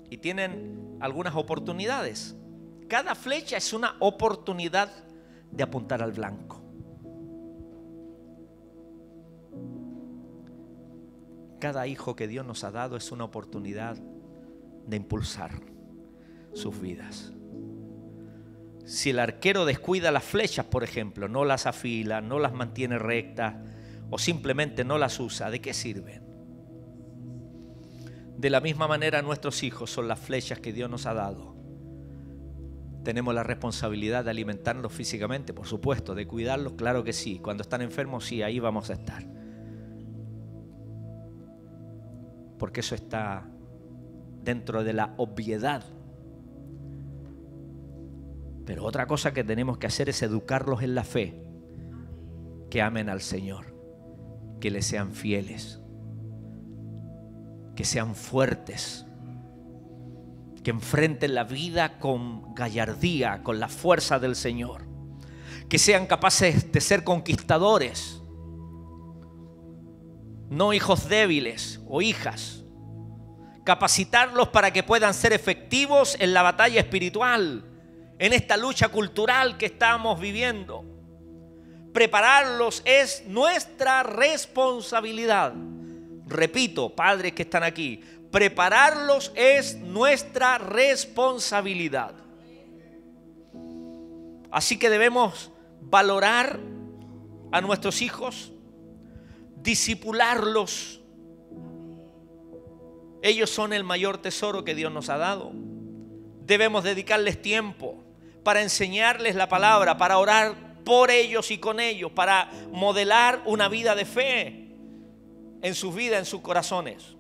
y tienen algunas oportunidades. Cada flecha es una oportunidad de apuntar al blanco. Cada hijo que Dios nos ha dado es una oportunidad de impulsar sus vidas. Si el arquero descuida las flechas, por ejemplo, no las afila, no las mantiene rectas o simplemente no las usa, ¿de qué sirven? De la misma manera nuestros hijos son las flechas que Dios nos ha dado. Tenemos la responsabilidad de alimentarlos físicamente, por supuesto, de cuidarlos, claro que sí. Cuando están enfermos, sí, ahí vamos a estar. Porque eso está dentro de la obviedad. Pero otra cosa que tenemos que hacer es educarlos en la fe, que amen al Señor, que le sean fieles, que sean fuertes, que enfrenten la vida con gallardía, con la fuerza del Señor, que sean capaces de ser conquistadores, no hijos débiles o hijas, capacitarlos para que puedan ser efectivos en la batalla espiritual, en esta lucha cultural que estamos viviendo. Prepararlos es nuestra responsabilidad. Repito, padres que están aquí, prepararlos es nuestra responsabilidad. Así que debemos valorar a nuestros hijos, discipularlos. Ellos son el mayor tesoro que Dios nos ha dado. Debemos dedicarles tiempo para enseñarles la palabra, para orar por ellos y con ellos, para modelar una vida de fe en sus vidas, en sus corazones.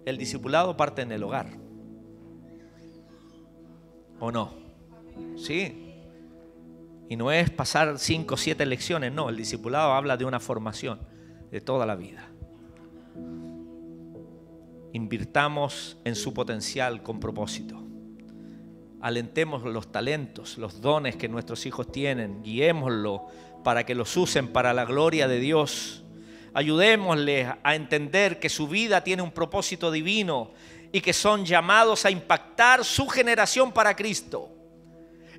El discipulado parte en el hogar, ¿o no? Sí. Y no es pasar 5 o 7 lecciones, no. El discipulado habla de una formación de toda la vida. Invirtamos en su potencial con propósito. Alentemos los talentos, los dones que nuestros hijos tienen. Guiémoslos para que los usen para la gloria de Dios. Ayudémosles a entender que su vida tiene un propósito divino y que son llamados a impactar su generación para Cristo.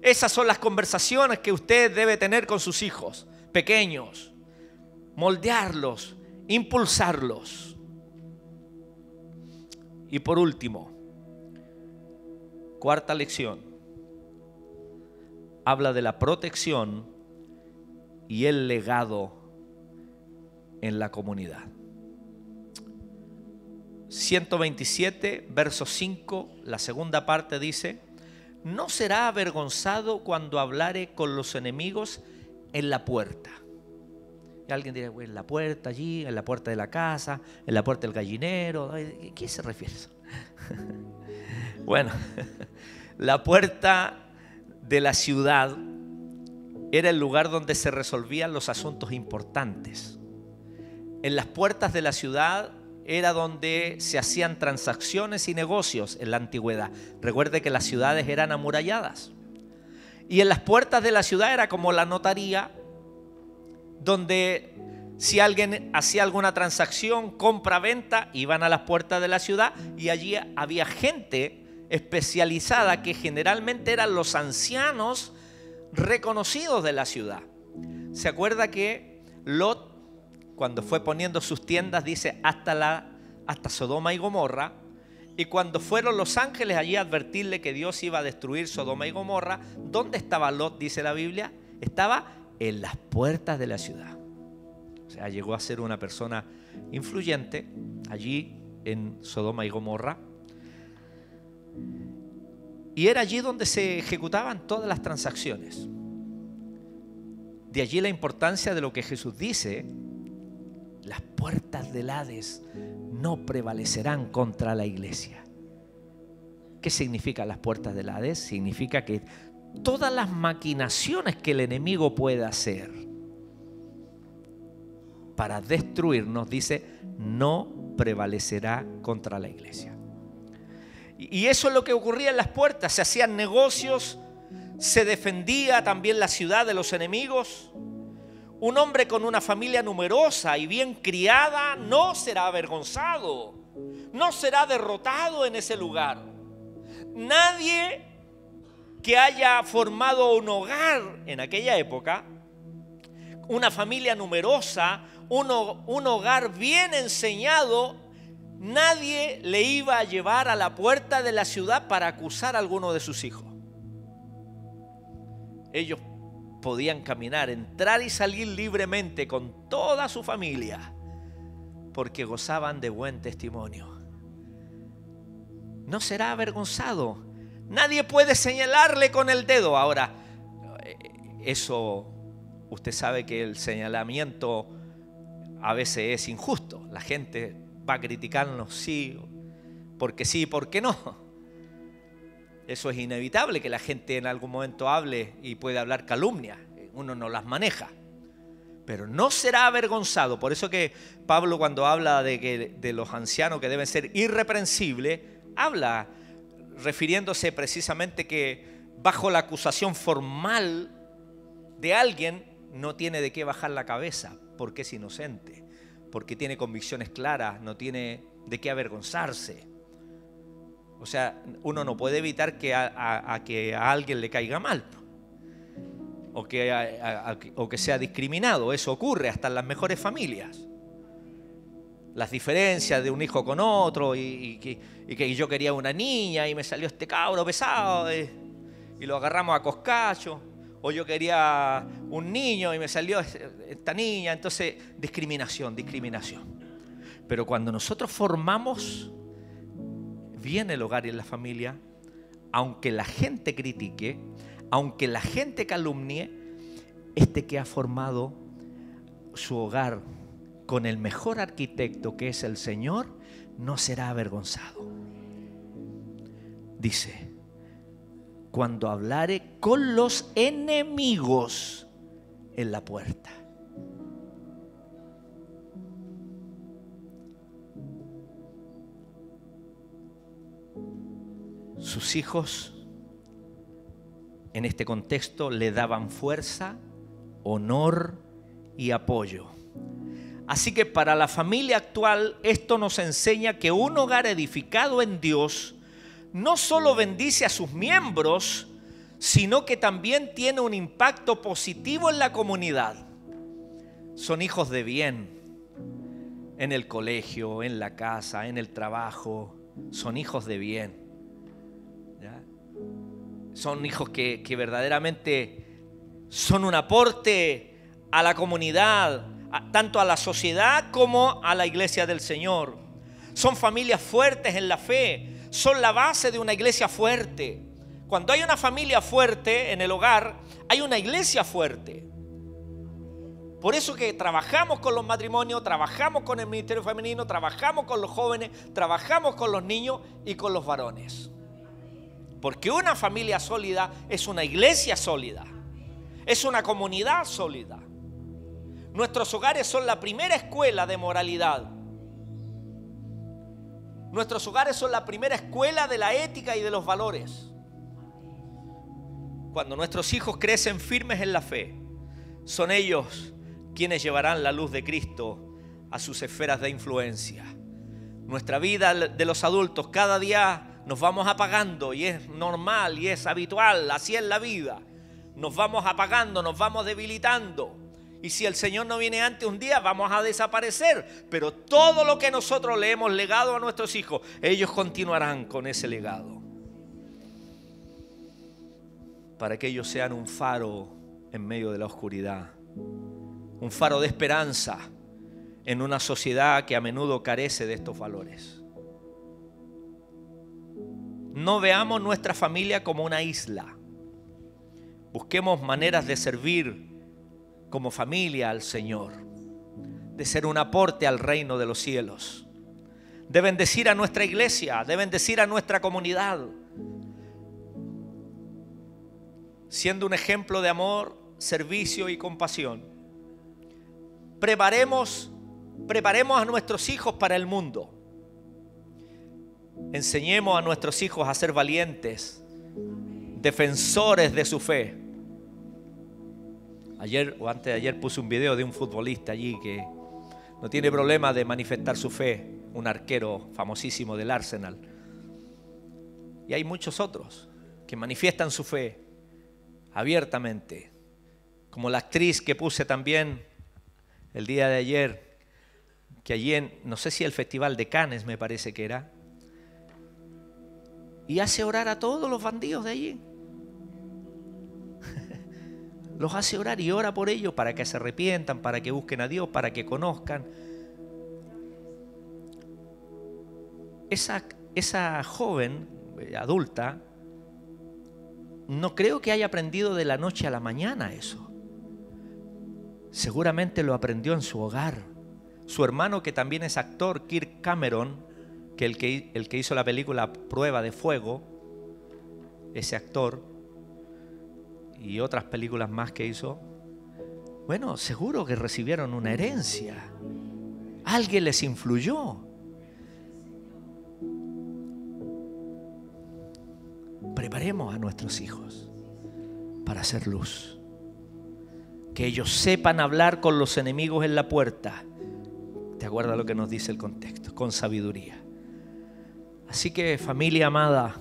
Esas son las conversaciones que usted debe tener con sus hijos pequeños. Moldearlos, impulsarlos. Y por último, cuarta lección, habla de la protección y el legado en la comunidad. 127, verso 5, la segunda parte dice: no será avergonzado cuando hablare con los enemigos en la puerta. Y alguien dirá, en la puerta allí, en la puerta de la casa, en la puerta del gallinero. ¿A qué se refiere eso? Bueno, la puerta de la ciudad era el lugar donde se resolvían los asuntos importantes. En las puertas de la ciudad era donde se hacían transacciones y negocios en la antigüedad. Recuerde que las ciudades eran amuralladas. Y en las puertas de la ciudad era como la notaría, donde si alguien hacía alguna transacción, compra-venta, iban a las puertas de la ciudad y allí había gente especializada que generalmente eran los ancianos reconocidos de la ciudad. ¿Se acuerda que Lot, cuando fue poniendo sus tiendas, dice hasta Sodoma y Gomorra? Y cuando fueron los ángeles allí a advertirle que Dios iba a destruir Sodoma y Gomorra, ¿dónde estaba Lot? Dice la Biblia, estaba en las puertas de la ciudad. O sea, llegó a ser una persona influyente allí en Sodoma y Gomorra. Y era allí donde se ejecutaban todas las transacciones. De allí la importancia de lo que Jesús dice: las puertas del Hades no prevalecerán contra la iglesia. ¿Qué significa las puertas del Hades? Significa que todas las maquinaciones que el enemigo pueda hacer para destruirnos, dice, no prevalecerá contra la iglesia. Y eso es lo que ocurría en las puertas. Se hacían negocios, se defendía también la ciudad de los enemigos. Un hombre con una familia numerosa y bien criada no será avergonzado, no será derrotado en ese lugar. Nadie que haya formado un hogar en aquella época, una familia numerosa, un hogar bien enseñado, nadie le iba a llevar a la puerta de la ciudad para acusar a alguno de sus hijos. Ellos podían caminar, entrar y salir libremente con toda su familia, porque gozaban de buen testimonio. No será avergonzado. Nadie puede señalarle con el dedo. Ahora, eso, usted sabe que el señalamiento a veces es injusto. La gente va a criticarnos, sí, ¿por qué no? Eso es inevitable, que la gente en algún momento hable y puede hablar calumnia. Uno no las maneja. Pero no será avergonzado. Por eso que Pablo, cuando habla de los ancianos que deben ser irreprensibles, habla refiriéndose precisamente que bajo la acusación formal de alguien no tiene de qué bajar la cabeza porque es inocente. porque tiene convicciones claras, no tiene de qué avergonzarse. O sea, uno no puede evitar que a alguien le caiga mal o que sea discriminado. Eso ocurre hasta en las mejores familias. Las diferencias de un hijo con otro y que yo quería una niña y me salió este cabro pesado y lo agarramos a coscacho. O yo quería un niño y me salió esta niña. Entonces, discriminación. Pero cuando nosotros formamos bien el hogar y la familia, aunque la gente critique, aunque la gente calumnie, este que ha formado su hogar con el mejor arquitecto, que es el Señor, no será avergonzado. Dice, cuando hablare con los enemigos en la puerta. Sus hijos, en este contexto, le daban fuerza, honor y apoyo. Así que para la familia actual, esto nos enseña que un hogar edificado en Dios no solo bendice a sus miembros, sino que también tiene un impacto positivo en la comunidad. Son hijos de bien en el colegio, en la casa, en el trabajo. Son hijos de bien. ¿Ya? Son hijos que verdaderamente son un aporte a la comunidad, tanto a la sociedad como a la iglesia del Señor. Son familias fuertes en la fe, son la base de una iglesia fuerte. Cuando hay una familia fuerte en el hogar, hay una iglesia fuerte. Por eso que trabajamos con los matrimonios, trabajamos con el ministerio femenino, trabajamos con los jóvenes, trabajamos con los niños y con los varones. Porque una familia sólida es una iglesia sólida, es una comunidad sólida. Nuestros hogares son la primera escuela de moralidad. Nuestros hogares son la primera escuela de la ética y de los valores. Cuando nuestros hijos crecen firmes en la fe, son ellos quienes llevarán la luz de Cristo a sus esferas de influencia. Nuestra vida de los adultos, cada día nos vamos apagando y es normal y es habitual, así es la vida. Nos vamos apagando, nos vamos debilitando. Y si el Señor no viene antes, un día vamos a desaparecer. Pero todo lo que nosotros le hemos legado a nuestros hijos, ellos continuarán con ese legado. Para que ellos sean un faro en medio de la oscuridad. Un faro de esperanza en una sociedad que a menudo carece de estos valores. No veamos nuestra familia como una isla. Busquemos maneras de servir como familia al Señor, de ser un aporte al reino de los cielos, de bendecir a nuestra iglesia, de bendecir a nuestra comunidad, siendo un ejemplo de amor, servicio y compasión. Preparemos a nuestros hijos para el mundo. Enseñemos a nuestros hijos a ser valientes, defensores de su fe. Ayer o antes de ayer puse un video de un futbolista allí que no tiene problema de manifestar su fe, un arquero famosísimo del Arsenal. Y hay muchos otros que manifiestan su fe abiertamente, como la actriz que puse también el día de ayer, que allí no sé si el Festival de Cannes me parece que era, y hace orar a todos los bandidos de allí. Los hace orar y ora por ellos para que se arrepientan, para que busquen a Dios, para que conozcan. Esa joven adulta, no creo que haya aprendido de la noche a la mañana eso. Seguramente lo aprendió en su hogar. Su hermano, que también es actor, Kirk Cameron, que el que hizo la película Prueba de Fuego, ese actor, y otras películas más que hizo, bueno, seguro que recibieron una herencia. Alguien les influyó. Preparemos a nuestros hijos para hacer luz. Que ellos sepan hablar con los enemigos en la puerta. ¿Te acuerdas lo que nos dice el contexto? Con sabiduría. Así que, familia amada,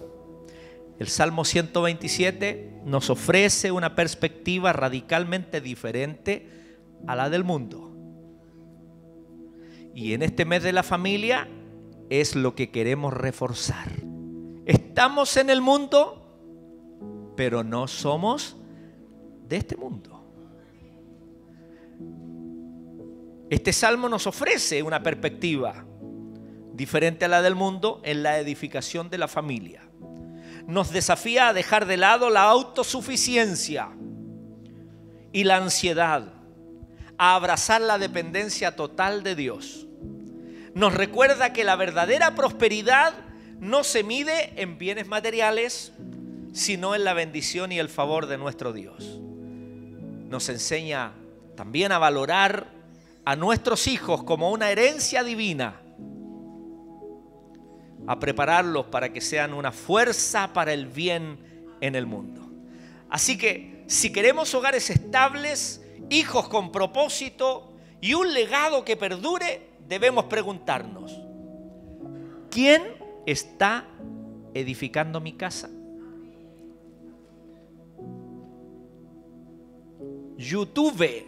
el Salmo 127 nos ofrece una perspectiva radicalmente diferente a la del mundo. Y en este mes de la familia es lo que queremos reforzar. Estamos en el mundo, pero no somos de este mundo. Este salmo nos ofrece una perspectiva diferente a la del mundo en la edificación de la familia. Nos desafía a dejar de lado la autosuficiencia y la ansiedad, a abrazar la dependencia total de Dios. Nos recuerda que la verdadera prosperidad no se mide en bienes materiales, sino en la bendición y el favor de nuestro Dios. Nos enseña también a valorar a nuestros hijos como una herencia divina, a prepararlos para que sean una fuerza para el bien en el mundo. Así que si queremos hogares estables, hijos con propósito y un legado que perdure, debemos preguntarnos: ¿quién está edificando mi casa? YouTube,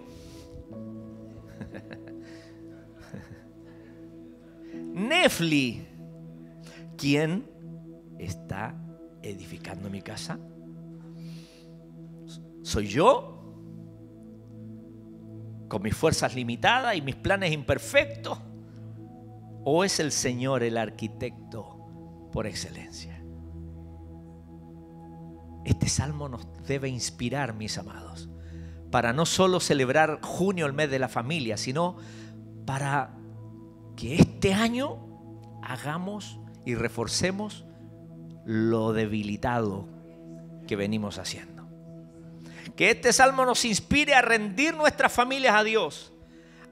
Netflix, ¿quién está edificando mi casa? ¿Soy yo? ¿Con mis fuerzas limitadas y mis planes imperfectos? ¿O es el Señor el arquitecto por excelencia? Este salmo nos debe inspirar, mis amados, para no solo celebrar junio, el mes de la familia, sino para que este año hagamos y reforcemos lo debilitado que venimos haciendo. Que este salmo nos inspire a rendir nuestras familias a Dios,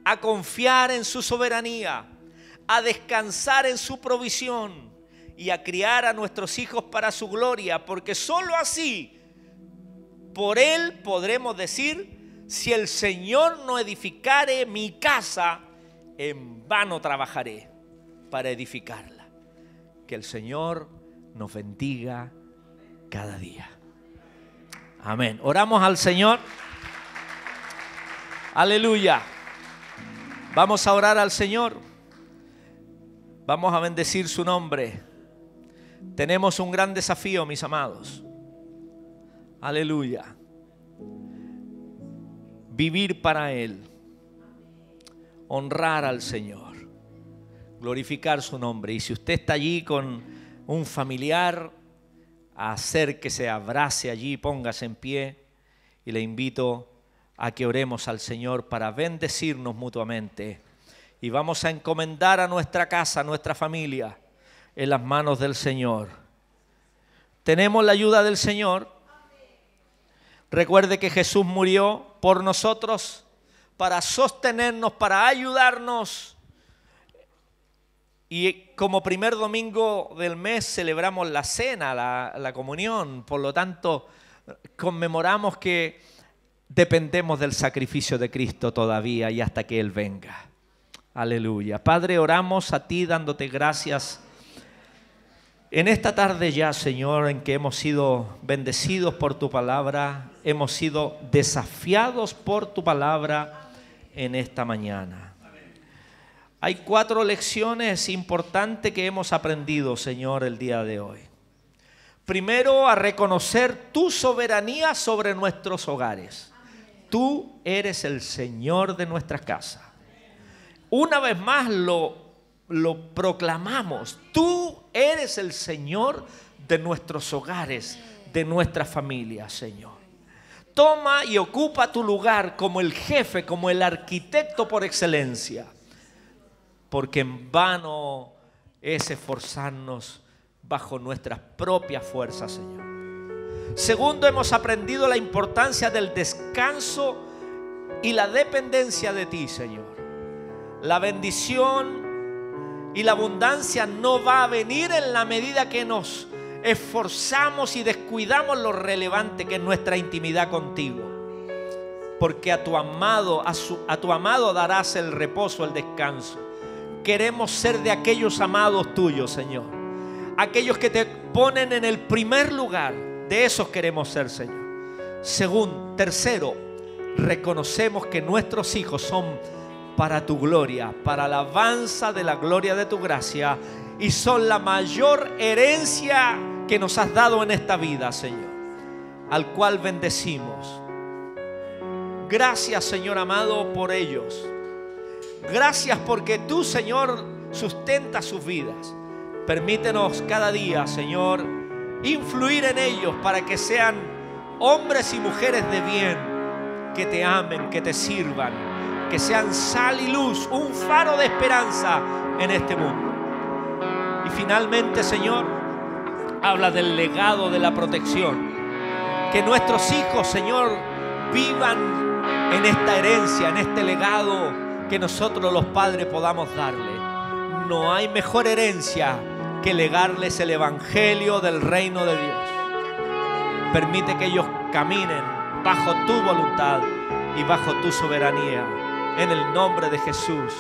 a confiar en su soberanía, a descansar en su provisión y a criar a nuestros hijos para su gloria, porque sólo así, por Él podremos decir: si el Señor no edificare mi casa, en vano trabajaré para edificarla. Que el Señor nos bendiga cada día. Amén. Oramos al Señor. Aleluya. Vamos a orar al Señor. Vamos a bendecir su nombre. Tenemos un gran desafío, mis amados. Aleluya. Vivir para Él. Honrar al Señor. Glorificar su nombre. Y si usted está allí con un familiar, acérquese, abrace allí, póngase en pie y le invito a que oremos al Señor para bendecirnos mutuamente. Y vamos a encomendar a nuestra casa, a nuestra familia, en las manos del Señor. Tenemos la ayuda del Señor. Recuerde que Jesús murió por nosotros para sostenernos, para ayudarnos. Y como primer domingo del mes celebramos la cena, la comunión. Por lo tanto, conmemoramos que dependemos del sacrificio de Cristo todavía y hasta que Él venga. Aleluya. Padre, oramos a ti dándote gracias en esta tarde ya, Señor, en que hemos sido bendecidos por tu palabra, hemos sido desafiados por tu palabra en esta mañana. Hay 4 lecciones importantes que hemos aprendido, Señor, el día de hoy. Primero, a reconocer tu soberanía sobre nuestros hogares. Tú eres el Señor de nuestra casa. Una vez más lo proclamamos. Tú eres el Señor de nuestros hogares, de nuestra familia, Señor. Toma y ocupa tu lugar como el jefe, como el arquitecto por excelencia. Porque en vano es esforzarnos bajo nuestras propias fuerzas, Señor. Segundo, hemos aprendido la importancia del descanso y la dependencia de ti, Señor. La bendición y la abundancia no va a venir en la medida que nos esforzamos y descuidamos lo relevante que es nuestra intimidad contigo. Porque a tu amado darás el reposo, el descanso. queremos ser de aquellos amados tuyos, Señor. Aquellos que te ponen en el primer lugar. De esos queremos ser, Señor. Tercero, reconocemos que nuestros hijos son para tu gloria, para la alabanza de la gloria de tu gracia, y son la mayor herencia que nos has dado en esta vida, Señor, al cual bendecimos. Gracias, Señor amado, por ellos. Gracias porque tú, Señor, sustentas sus vidas. Permítenos cada día, Señor, influir en ellos para que sean hombres y mujeres de bien, que te amen, que te sirvan, que sean sal y luz, un faro de esperanza en este mundo. Y finalmente, Señor, habla del legado de la protección. Que nuestros hijos, Señor, vivan en esta herencia, en este legado que nosotros los padres podamos darle. No hay mejor herencia que legarles el evangelio del reino de Dios. Permite que ellos caminen bajo tu voluntad y bajo tu soberanía. En el nombre de Jesús.